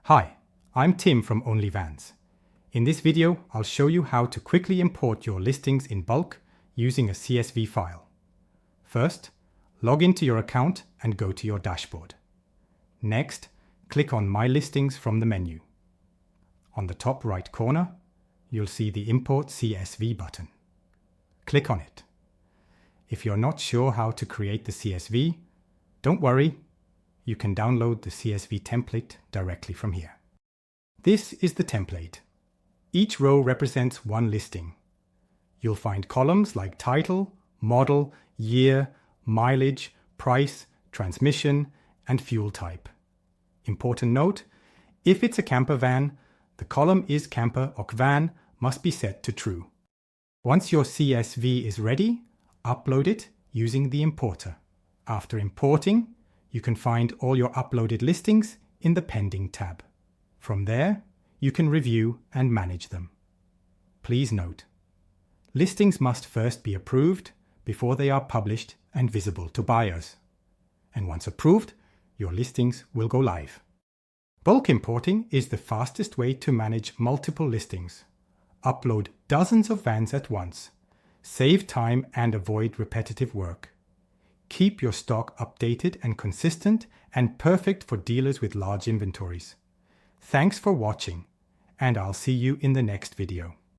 Hi, I'm Tim from Only Vans. In this video, I'll show you how to quickly import your listings in bulk using a CSV file. First, log into your account and go to your dashboard. Next, click on My Listings from the menu. On the top right corner, you'll see the Import CSV button. Click on it. If you're not sure how to create the CSV, don't worry. You can download the CSV template directly from here. This is the template. Each row represents one listing. You'll find columns like title, model, year, mileage, price, transmission, and fuel type. Important note, if it's a camper van, the column is camper or van must be set to true. Once your CSV is ready, upload it using the importer. After importing, you can find all your uploaded listings in the Pending tab. From there, you can review and manage them. Please note, listings must first be approved before they are published and visible to buyers. And once approved, your listings will go live. Bulk importing is the fastest way to manage multiple listings. Upload dozens of vans at once. Save time and avoid repetitive work. Keep your stock updated and consistent and perfect for dealers with large inventories. Thanks for watching, and I'll see you in the next video.